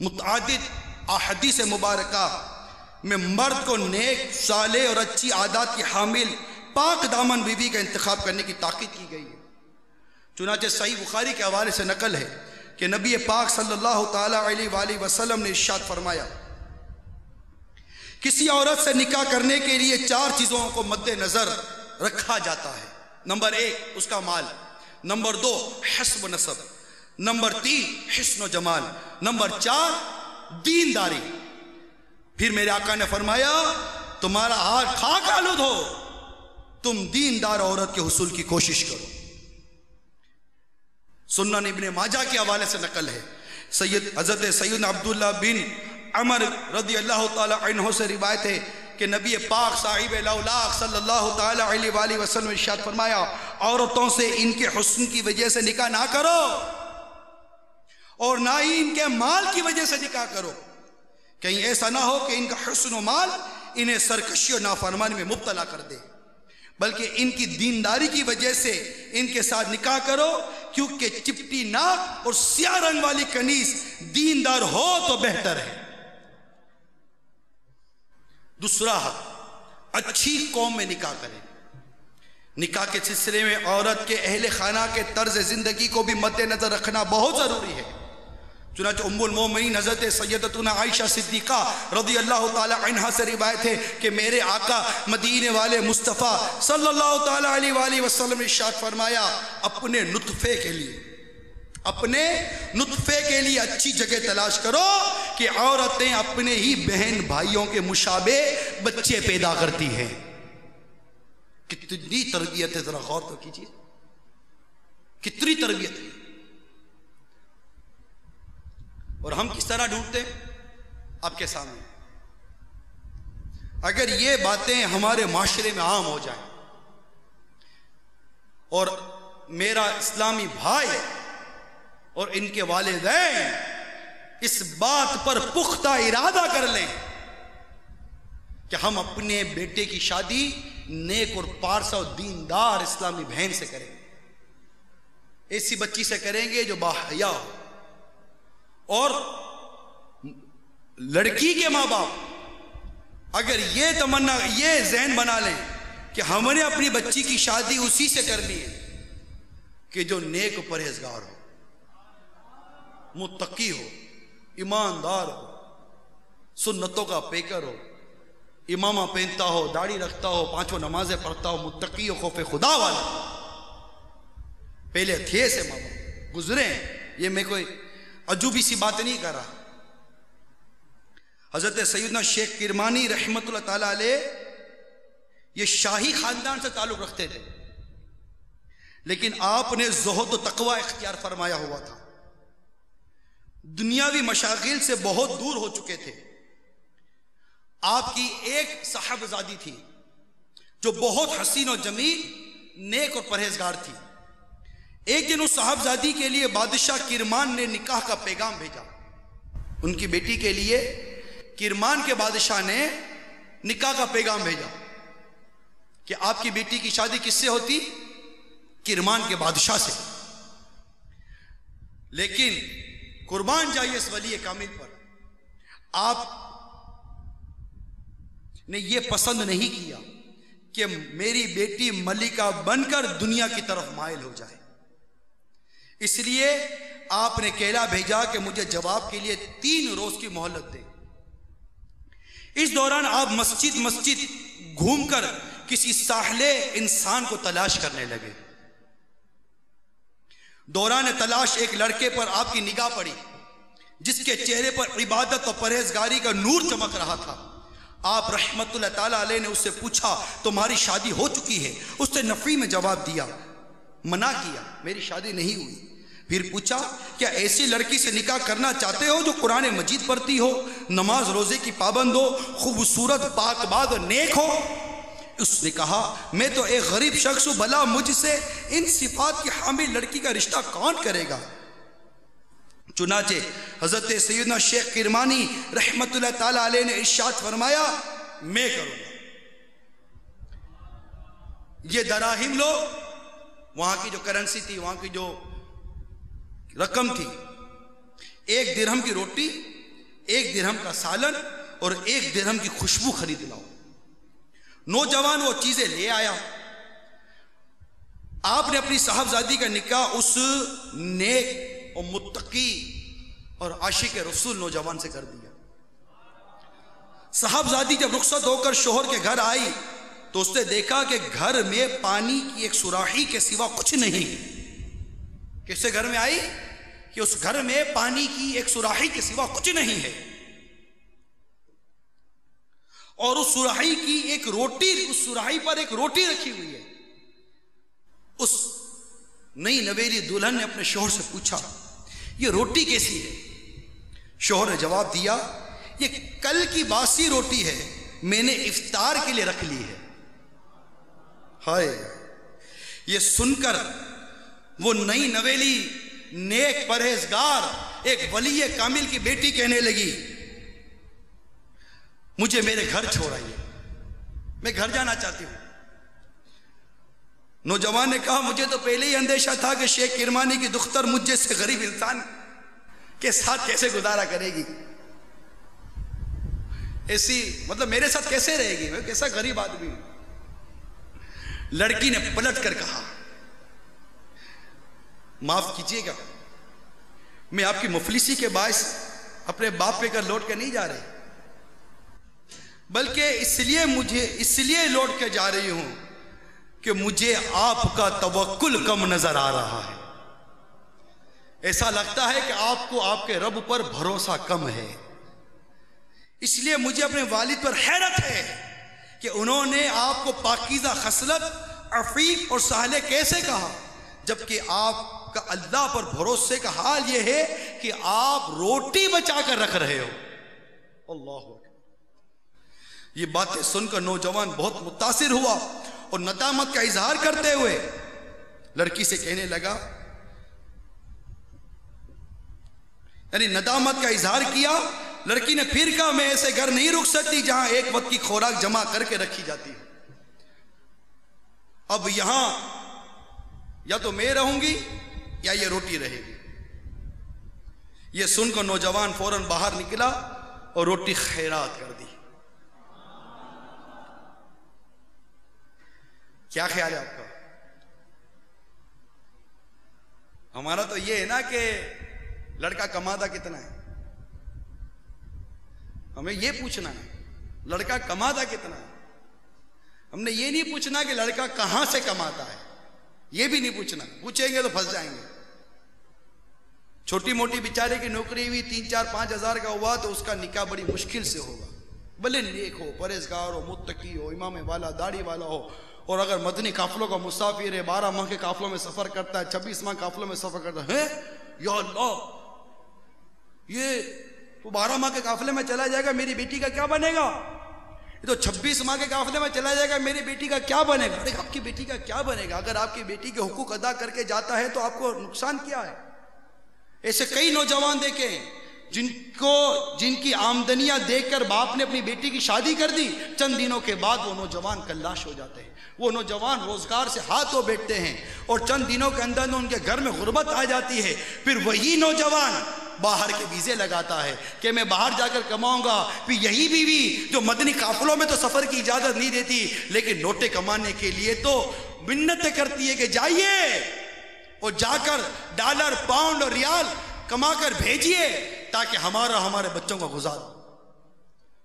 متعدد احادیث مبارکہ میں مرد کو نیک، صالح اور اچھی عادات کی حامل پاک دامن بیوی کا انتخاب کرنے کی تاکید کی گئی ہے۔ چنانچہ صحیح بخاری کے حوالے سے نقل ہے کہ نبی پاک صلی اللہ تعالی علیہ وآلہ وسلم نے ارشاد فرمایا، کسی عورت سے نکاح کرنے کے لیے 4 چیزوں کو مد نظر رکھا جاتا ہے۔ نمبر 1 اس کا مال، نمبر 2 حسب و نسب، نمبر 3 حسن و جمال، نمبر 4 دینداری۔ پھر میرے آقا نے فرمایا تمہارا ہاتھ خاک آلود ہو، تم دیندار عورت کے حصول کی کوشش کرو۔ سنن ابن ماجہ کے حوالے سے نقل ہے، حضرت سیدنا عبداللہ بن عمر رضی اللہ تعالی عنہ سے روایت ہے کہ نبی پاک صاحب الاولاق صلی اللہ تعالی علیہ وآلہ وسلم نے ارشاد فرمایا، عورتوں سے ان کے حسن کی وجہ سے نکاح نہ کرو اور نہ ہی ان کے مال کی وجہ سے نکاح کرو، کہیں ایسا نہ ہو کہ ان کا حسن و مال انہیں سرکشی و نافرمانی میں مبتلا کر دے، بلکہ ان کی دینداری کی وجہ سے ان کے ساتھ نکاح کرو، کیونکہ چپٹی ناک اور سیاہ رنگ والی کنیز دیندار ہو تو بہتر ہے۔ دوسرا حق، اچھی قوم میں نکاح کریں۔ نکاح کے سلسلے میں عورت کے اہل خانہ کے طرز زندگی کو بھی مد نظر رکھنا بہت ضروری ہے۔ چنانچہ ام المومنین حضرت سیدتنا عائشہ صدیقہ رضی اللہ تعالی عنہا سے روایت ہے کہ میرے آقا مدینے والے مصطفیٰ صلی اللہ تعالی علیہ وآلہ وسلم نے ارشاد فرمایا، اپنے نطفے کے لیے اچھی جگہ تلاش کرو کہ عورتیں اپنے ہی بہن بھائیوں کے مشابہ بچے پیدا کرتی ہیں۔ کتنی تربیت ہے، ذرا غور تو کیجیے، کتنی تربیت ہے۔ اور ہم کس طرح ڈھونڈتے ہیں آپ کے سامنے۔ اگر یہ باتیں ہمارے معاشرے میں عام ہو جائیں اور میرا اسلامی بھائی اور ان کے والدین اس بات پر پختہ ارادہ کر لیں کہ ہم اپنے بیٹے کی شادی نیک اور پارسا اور دیندار اسلامی بہن سے کریں گے، ایسی بچی سے کریں گے جو باحیا ہو، اور لڑکی کے ماں باپ اگر یہ تمنا، یہ ذہن بنا لیں کہ ہم نے اپنی بچی کی شادی اسی سے کرنی ہے کہ جو نیک و پرہیزگار ہو، متقی ہو، ایماندار ہو، سنتوں کا پیکر ہو، امامہ پہنتا ہو، داڑھی رکھتا ہو، 5 نمازیں پڑھتا ہو، متقی ہو، خوف خدا والا۔ پہلے تھے سے ماں باپ گزرے ہیں، یہ میں کوئی عجوبی سی بات نہیں کر رہا۔ حضرت سیدنا شیخ کرمانی رحمت اللہ تعالی علیہ یہ شاہی خاندان سے تعلق رکھتے تھے، لیکن آپ نے زہد و تقوی اختیار فرمایا ہوا تھا، دنیاوی مشاغل سے بہت دور ہو چکے تھے۔ آپ کی ایک صاحبزادی تھی جو بہت حسین و جمیل، نیک اور پرہیزگار تھی۔ ایک دن اس صاحبزادی کے لیے بادشاہ کرمان نے نکاح کا پیغام بھیجا۔ ان کی بیٹی کے لیے کرمان کے بادشاہ نے نکاح کا پیغام بھیجا کہ آپ کی بیٹی کی شادی کس سے ہوتی؟ کرمان کے بادشاہ سے۔ لیکن قربان جائیے اس ولی کامل پر، آپ نے یہ پسند نہیں کیا کہ میری بیٹی ملکہ بن کر دنیا کی طرف مائل ہو جائے، اس لیے آپ نے کہلا بھیجا کہ مجھے جواب کے لیے 3 روز کی مہلت دیں۔ اس دوران آپ مسجد گھوم کر کسی ساحلے انسان کو تلاش کرنے لگے۔ دوران تلاش ایک لڑکے پر آپ کی نگاہ پڑی جس کے چہرے پر عبادت اور پرہیزگاری کا نور چمک رہا تھا۔ آپ رحمت اللہ تعالی علیہ نے اس سے پوچھا تمہاری شادی ہو چکی ہے؟ اس نے نفی میں جواب دیا، منع کیا، میری شادی نہیں ہوئی۔ پھر پوچھا کیا ایسی لڑکی سے نکاح کرنا چاہتے ہو جو قرآن مجید پڑھتی ہو، نماز روزے کی پابند ہو، خوبصورت پاک باز اور نیک ہو؟ اس نے کہا میں تو ایک غریب شخص ہوں، بھلا مجھ سے ان صفات کی حامل لڑکی کا رشتہ کون کرے گا؟ چنانچہ حضرت سیدنا شیخ کرمانی رحمت اللہ تعالی علیہ نے ارشاد فرمایا میں کروں گا۔ یہ دراہم لو، وہاں کی جو کرنسی تھی، وہاں کی جو رقم تھی، 1 درہم کی روٹی، 1 درہم کا سالن اور 1 درہم کی خوشبو خرید لاؤ۔ نوجوان وہ چیزیں لے آیا۔ آپ نے اپنی صاحبزادی کا نکاح اس نیک اور متقی اور عاشق رسول نوجوان سے کر دیا۔ صاحبزادی جب رخصت ہو کر شوہر کے گھر آئی تو اس نے دیکھا کہ گھر میں پانی کی ایک سراخی کے سوا کچھ نہیں۔ کس سے گھر میں آئی کہ اس گھر میں پانی کی ایک سراخی کے سوا کچھ نہیں ہے، اور اس سراخی کی ایک روٹی، اس سراخی پر ایک روٹی رکھی ہوئی ہے۔ اس نئی نویلی دلہن نے اپنے شوہر سے پوچھا یہ روٹی کیسی ہے؟ شوہر نے جواب دیا یہ کل کی باسی روٹی ہے، میں نے افطار کے لیے رکھ لی ہے۔ ہائے! یہ سن کر وہ نئی نویلی نیک پرہیزگار ایک ولی کامل کی بیٹی کہنے لگی مجھے میرے گھر چھوڑ آئیے، میں گھر جانا چاہتی ہوں۔ نوجوان نے کہا مجھے تو پہلے ہی اندیشہ تھا کہ شیخ کرمانی کی دختر مجھ جیسے غریب انسان کے ساتھ کیسے گزارا کرے گی، ایسی مطلب میرے ساتھ کیسے رہے گی، میں کیسا غریب آدمی ہوں۔ لڑکی نے پلٹ کر کہا معاف کیجیے گا، میں آپ کی مفلسی کے باعث اپنے باپ پہ کر لوٹ کے نہیں جا رہی، بلکہ اس لیے لوٹ کے جا رہی ہوں کہ مجھے آپ کا توکل کم نظر آ رہا ہے۔ ایسا لگتا ہے کہ آپ کو آپ کے رب پر بھروسہ کم ہے، اس لیے مجھے اپنے والد پر حیرت ہے کہ انہوں نے آپ کو پاکیزہ خصلت، عفیف اور صالح کیسے کہا، جبکہ آپ کا اللہ پر بھروسے کا حال یہ ہے کہ آپ روٹی بچا کر رکھ رہے ہو۔ اللہ اکبر! یہ باتیں سن کر نوجوان بہت متاثر ہوا اور ندامت کا اظہار کرتے ہوئے لڑکی سے کہنے لگا، یعنی ندامت کا اظہار کیا۔ لڑکی نے پھر کہا میں ایسے گھر نہیں رک سکتی جہاں ایک وقت کی خوراک جمع کر کے رکھی جاتی ہے، اب یہاں یا تو میں رہوں گی یا یہ روٹی رہے گی۔ یہ سن کر نوجوان فوراً باہر نکلا اور روٹی خیرات کر دی۔ کیا خیال ہے آپ کا؟ ہمارا تو یہ ہے نا کہ لڑکا کماتا کتنا ہے، ہمیں یہ پوچھنا ہے لڑکا کماتا کتنا ہے، ہم نے یہ نہیں پوچھنا کہ لڑکا کہاں سے کماتا ہے، یہ بھی نہیں پوچھنا، پوچھیں گے تو پھنس جائیں گے۔ چھوٹی موٹی بیچارے کی نوکری ہوئی 3-4-5 ہزار کا ہوا تو اس کا نکاح بڑی مشکل سے ہوگا، بھلے نیک ہو، پرہیزگار ہو، متقی ہو، امام والا، داڑھی والا ہو، اور اگر مدنی قافلوں کا مسافر ہے، 12 ماہ کے قافلوں میں سفر کرتا ہے، 26 ماہ قافلوں میں سفر کرتا ہے، یا اللہ یہ تو 12 ماہ کے قافلے میں چلا جائے گا، میری بیٹی کا کیا بنے گا؟ یہ تو 26 ماہ کے قافلے میں چلا جائے گا، میری بیٹی کا کیا بنے گا؟ دیکھ آپ کی بیٹی کا کیا بنے گا؟ اگر آپ کی بیٹی کے حقوق ادا کر کے جاتا ہے تو آپ کو نقصان کیا ہے؟ ایسے کئی نوجوان دیکھیں جن کی آمدنیاں دیکھ کر باپ نے اپنی بیٹی کی شادی کر دی، چند دنوں کے بعد وہ نوجوان کلاش ہو جاتے ہیں، وہ نوجوان روزگار سے ہاتھ دھو بیٹھتے ہیں، اور چند دنوں کے اندر ان کے گھر میں غربت آ جاتی ہے۔ پھر وہی نوجوان باہر کے ویزے لگاتا ہے کہ میں باہر جا کر کماؤں گا، پھر یہی بیوی جو مدنی قافلوں میں تو سفر کی اجازت نہیں دیتی لیکن نوٹے کمانے کے لیے تو منتیں کرتی ہے کہ جائیے اور جا کر ڈالر، پاؤنڈ اور ریال کما کر بھیجیے تاکہ ہمارے بچوں کا گزارا۔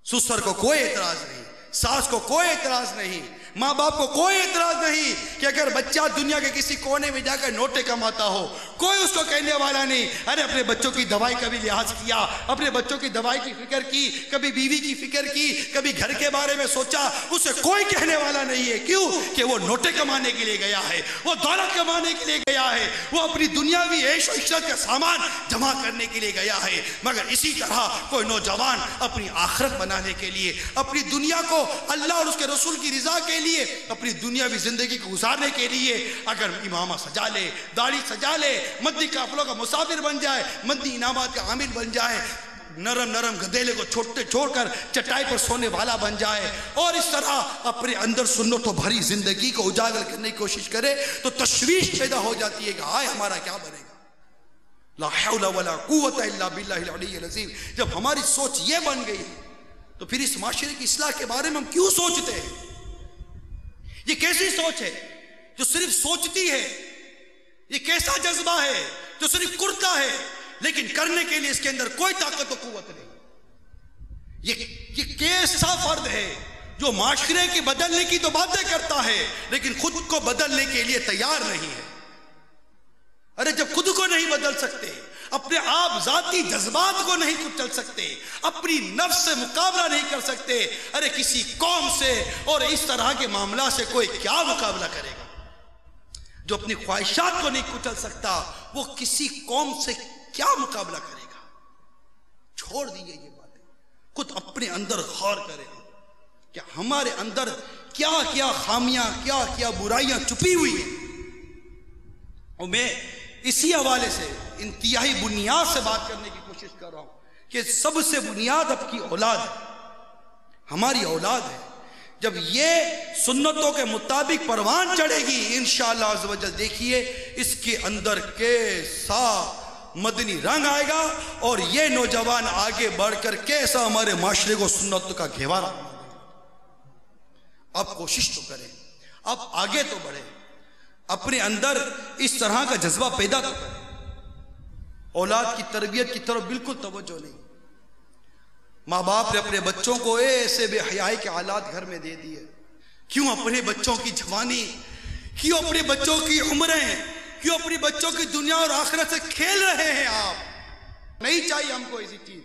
سسر کو کوئی اعتراض نہیں، ساس کو کوئی اعتراض نہیں، ماں باپ کو کوئی اعتراض نہیں کہ اگر بچہ دنیا کے کسی کونے میں جا کر نوٹے کماتا ہو، کوئی اس کو کہنے والا نہیں ارے اپنے بچوں کی دوائی کا بھی لحاظ کیا، اپنے بچوں کی دوائی کی فکر کی، کبھی بیوی کی فکر کی، کبھی گھر کے بارے میں سوچا، اسے کوئی کہنے والا نہیں ہے۔ کیوں کہ وہ نوٹے کمانے کے لیے گیا ہے، وہ دولت کمانے کے لیے گیا ہے، وہ اپنی دنیاوی عیش و عشرت کا سامان جمع کرنے کے لیے گیا ہے۔ مگر اسی طرح کوئی نوجوان اپنی آخرت بنانے کے لیے، اپنی دنیا کو اللہ اور اس کے رسول کی رضا کے لیے، اپنی دنیاوی زندگی کو گزارنے کے لیے اگر امامہ سجا لے، داڑھی سجا لے، مدنی قافلوں کا مسافر بن جائے، مدنی انعامات کا عامل بن جائے، نرم نرم گدیلے کو چھوڑ کر چٹائی پر سونے والا بن جائے اور اس طرح اپنے اندر سنتوں بھری زندگی کو اجاگر کرنے کی کوشش کرے تو تشویش پیدا ہو جاتی ہے کہ ہائے ہمارا کیا بنے گا. لا حول ولا قوت الا باللہ العلی العظیم. جب ہماری سوچ یہ بن گئی تو پھر اس معاشرے کی اصلاح کے بارے میں ہم کیوں سوچتے ہیں؟ یہ کیسی سوچ ہے جو صرف سوچتی ہے؟ یہ کیسا جذبہ ہے جو صرف کرتا ہے لیکن کرنے کے لیے اس کے اندر کوئی طاقت و قوت نہیں؟ یہ کیسا فرد ہے جو معاشرے کی بدلنے کی تو باتیں کرتا ہے لیکن خود کو بدلنے کے لیے تیار نہیں ہے؟ ارے جب خود کو نہیں بدل سکتے، اپنے آپ ذاتی جذبات کو نہیں کچل سکتے، اپنی نفس سے مقابلہ نہیں کر سکتے، ارے کسی قوم سے اور اس طرح کے معاملات سے کوئی کیا مقابلہ کرے گا؟ جو اپنی خواہشات کو نہیں کچل سکتا وہ کسی قوم سے کیا مقابلہ کرے گا؟ چھوڑ دیجئے یہ باتیں، خود اپنے اندر غور کریں کہ ہمارے اندر کیا کیا خامیاں، کیا کیا برائیاں چھپی ہوئی ہیں. اور میں اسی حوالے سے انتہائی بنیاد سے بات کرنے کی کوشش کر رہا ہوں کہ سب سے بنیاد اب کی اولاد ہے، ہماری اولاد ہے. جب یہ سنتوں کے مطابق پروان چڑھے گی انشاءاللہ عز و جل، دیکھیے اس کے اندر کیسا مدنی رنگ آئے گا اور یہ نوجوان آگے بڑھ کر کیسا ہمارے معاشرے کو سنتوں کا گھیوارہ. اب کوشش تو کریں، اب آگے تو بڑھیں، اپنے اندر اس طرح کا جذبہ پیدا تو کریں. اولاد کی تربیت کی طرف بالکل توجہ نہیں. ماں باپ نے اپنے بچوں کو ایسے بے حیائی کے حالات گھر میں دے دیے. کیوں اپنے بچوں کی جوانی، کیوں اپنے بچوں کی عمریں، کیوں اپنی بچوں کی دنیا اور آخرت سے کھیل رہے ہیں آپ؟ نہیں چاہیے ہم کو ایسی چیز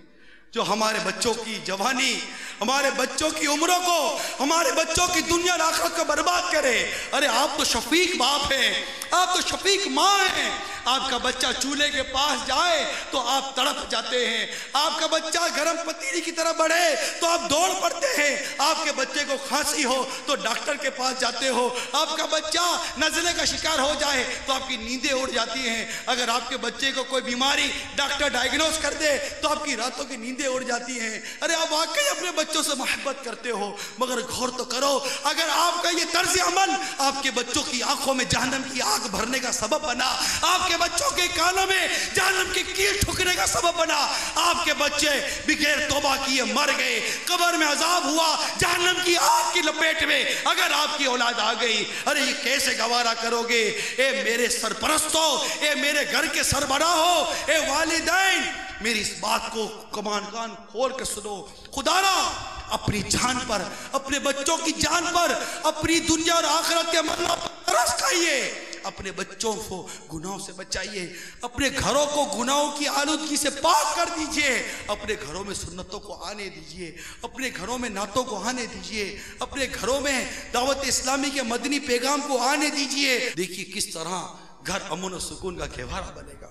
جو ہمارے بچوں کی جوانی، ہمارے بچوں کی عمروں کو، ہمارے بچوں کی دنیا اور آخرت کو برباد کرے. ارے آپ تو شفیق باپ ہیں، آپ تو شفیق ماں ہیں. آپ کا بچہ چولہے کے پاس جائے تو آپ تڑپ جاتے ہیں، آپ کا بچہ گرم پتیلی کی طرح بڑھے تو آپ دوڑ پڑتے ہیں، آپ کے بچے کو کھانسی ہو تو ڈاکٹر کے پاس جاتے ہو، آپ کا بچہ نزلے کا شکار ہو جائے تو آپ کی نیندیں اڑ جاتی ہیں. اگر آپ کے بچے کو کوئی بیماری ڈاکٹر ڈائیگنوز کر دے تو آپ کی راتوں کی نیندیں اڑ جاتی ہیں. ارے آپ واقعی اپنے بچوں سے محبت کرتے ہو، مگر غور تو کرو اگر آپ کا یہ طرز عمل آپ کے بچوں کی آنکھوں میں جہنم کی آگ بھرنے کا سبب بنا، آپ کے بچوں کے کانوں میں جہنم کی کیل ٹھکنے کا سبب بنا، آپ کے بچے بغیر توبہ کیے مر گئے، قبر میں عذاب ہوا، جہنم کی آگ کی لپیٹ میں اگر آپ کی اولاد آ گئی، ارے یہ کیسے گوارا کرو گے؟ اے میرے سرپرستوں، اے میرے گھر کے سربراہوں، اے والدین، میری اس بات کو کان کھول کے سنو. خدا را اپنی جان پر، اپنے بچوں کی جان پر، اپنی دنیا اور آخرت کے منوں پر ترس کھائیے. اپنے بچوں کو گناہوں سے بچائیے، اپنے گھروں کو گناہوں کی آلودگی سے پاک کر دیجئے، اپنے گھروں میں سنتوں کو آنے دیجئے، اپنے گھروں میں نعتوں کو آنے دیجئے، اپنے گھروں میں دعوت اسلامی کے مدنی پیغام کو آنے دیجئے. دیکھیے کس طرح گھر امن و سکون کا گہوارہ بنے گا.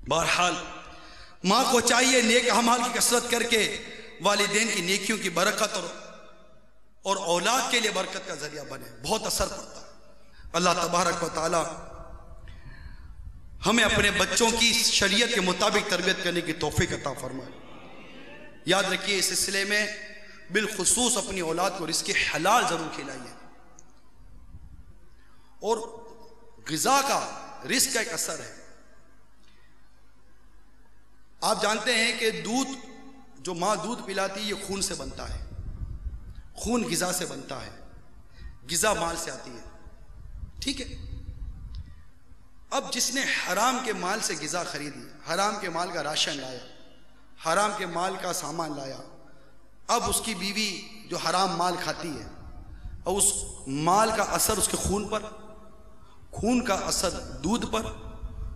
بہرحال ماں کو چاہیے نیک اعمال کی کثرت کر کے والدین کی نیکیوں کی برکت اور اولاد کے لیے برکت کا ذریعہ بنے، بہت اثر پڑتا ہے. اللہ تبارک و تعالی ہمیں اپنے بچوں کی شریعت کے مطابق تربیت کرنے کی توفیق عطا فرمائے. یاد رکھیے اس سلسلے میں بالخصوص اپنی اولاد کو رزق حلال ضرور کھلائیے. اور غذا کا، رزق کا ایک اثر ہے. آپ جانتے ہیں کہ دودھ، جو ماں دودھ پلاتی ہے یہ خون سے بنتا ہے، خون غذا سے بنتا ہے، غذا مال سے آتی ہے، ٹھیک ہے. اب جس نے حرام کے مال سے غذا خریدی، حرام کے مال کا راشن لایا، حرام کے مال کا سامان لایا، اب اس کی بیوی جو حرام مال کھاتی ہے اور اس مال کا اثر اس کے خون پر، خون کا اثر دودھ پر،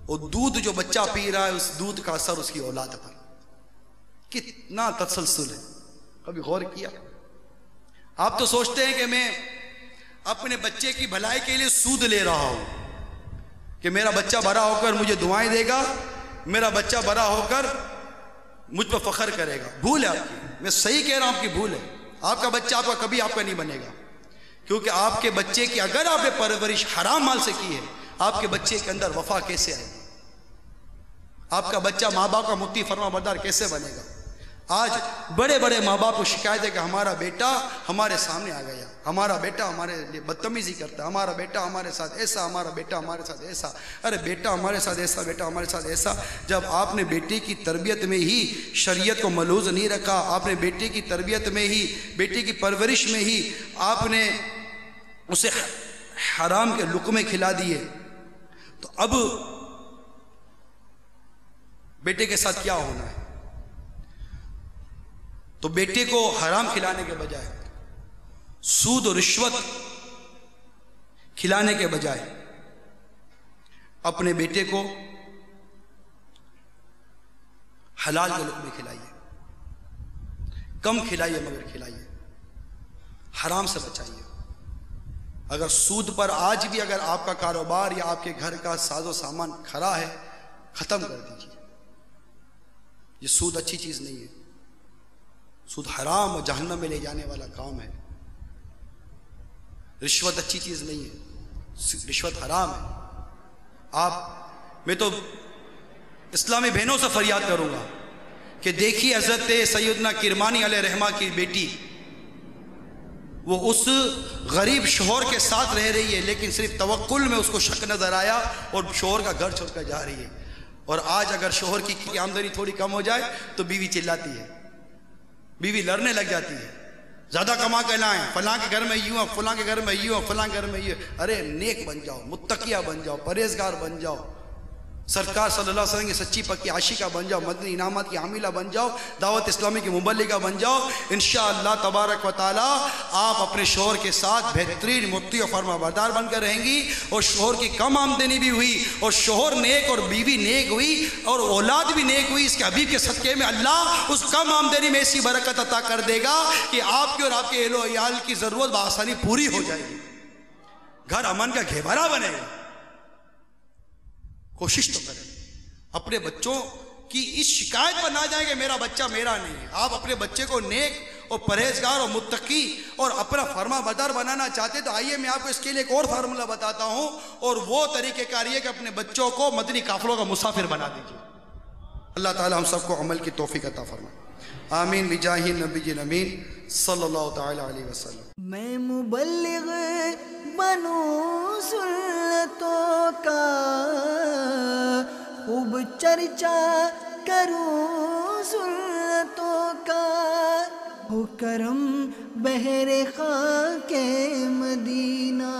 اور دودھ جو بچہ پی رہا ہے اس دودھ کا اثر اس کی اولاد پر. کتنا تسلسل ہے، کبھی غور کیا؟ آپ تو سوچتے ہیں کہ میں اپنے بچے کی بھلائی کے لیے سود لے رہا ہوں کہ میرا بچہ بڑا ہو کر مجھے دعائیں دے گا، میرا بچہ بڑا ہو کر مجھ پر فخر کرے گا. بھول ہے آپ کی، میں صحیح کہہ رہا ہوں، آپ کی بھول ہے. آپ کا بچہ آپ کا کبھی آپ کا نہیں بنے گا، کیونکہ آپ کے بچے کی اگر آپ نے پرورش حرام مال سے کی ہے، آپ کے بچے کے اندر وفا کیسے آئے گی؟ آپ کا بچہ ماں باپ کا مطیع فرما بردار کیسے بنے گا؟ آج بڑے بڑے ماں باپ کو شکایت ہے کہ ہمارا بیٹا ہمارے سامنے آ گیا، ہمارا بیٹا ہمارے لیے بدتمیزی کرتا ہے، ہمارا بیٹا ہمارے ساتھ ایسا، ہمارا بیٹا ہمارے ساتھ ایسا۔ ارے بیٹا ہمارے ساتھ ایسا، بیٹا ہمارے ساتھ ایسا، جب آپ نے بیٹے کی تربیت میں ہی شریعت کو ملحوظ نہیں رکھا، آپ نے بیٹے کی تربیت میں ہی، بیٹے کی پرورش میں ہی آپ نے اسے حرام کے لقمے کھلا دیے، تو اب بیٹے کے ساتھ کیا ہونا ہے؟ تو بیٹے کو حرام کھلانے کے بجائے، سود و رشوت کھلانے کے بجائے اپنے بیٹے کو حلال کے لقمے کھلائیے، کم کھلائیے مگر کھلائیے، حرام سے بچائیے۔ اگر سود پر آج بھی اگر آپ کا کاروبار یا آپ کے گھر کا ساز و سامان کھڑا ہے، ختم کر دیجیے۔ یہ سود اچھی چیز نہیں ہے، سود حرام اور جہنم میں لے جانے والا کام ہے۔ رشوت اچھی چیز نہیں ہے، رشوت حرام ہے۔ میں تو اسلامی بہنوں سے فریاد کروں گا کہ دیکھیے حضرت سیدنا کرمانی علیہ رحمہ کی بیٹی، وہ اس غریب شوہر کے ساتھ رہ رہی ہے، لیکن صرف توکل میں اس کو شک نظر آیا اور شوہر کا گھر چھوڑ کر جا رہی ہے۔ اور آج اگر شوہر کی آمدنی تھوڑی کم ہو جائے تو بیوی چلاتی ہے، بیوی لڑنے لگ جاتی ہے، زیادہ کما کے لائیں، فلاں کے گھر میں یوں، فلاں کے گھر میں یوں، فلاں کے گھر میں یوں۔ ارے نیک بن جاؤ، متقیہ بن جاؤ، پرہیزگار بن جاؤ، سرکار صلی اللہ علیہ وسلم کی سچی پکی عاشقہ بن جاؤ، مدنی انعامات کی حاملہ بن جاؤ، دعوت اسلامی کی مبلغہ بن جاؤ۔ انشاءاللہ تبارک و تعالی آپ اپنے شوہر کے ساتھ بہترین مطیع و فرما بردار بن کر رہیں گی، اور شوہر کی کم آمدنی بھی ہوئی اور شوہر نیک اور بیوی نیک ہوئی اور اولاد بھی نیک ہوئی، اس کے حبیب کے صدقے میں اللہ اس کم آمدنی میں ایسی برکت عطا کر دے گا کہ آپ کی اور آپ کے اہل و عیال کی ضرورت بآسانی پوری ہو جائے گی، گھر امن کا گہوارہ بنے گا۔ کوشش تو کریں، اپنے بچوں کی اس شکایت پر نہ جائیں کہ میرا بچہ میرا نہیں ہے۔ آپ اپنے بچے کو نیک اور پرہیزگار اور متقی اور اپنا فرما بردار بنانا چاہتے تو آئیے میں آپ کو اس کے لیے ایک اور فارمولہ بتاتا ہوں، اور وہ طریقہ کار یہ کہ اپنے بچوں کو مدنی قافلوں کا مسافر بنا دیجیے۔ اللہ تعالی ہم سب کو عمل کی توفیق عطا فرمائے، آمین بجاہ نبی امین صلی اللہ تعالی علیہ وسلم۔ میں مبلغ بنوں سنتوں کا، خوب چرچا کروں سنتوں کا، ہو کرم بہر خاک مدینہ۔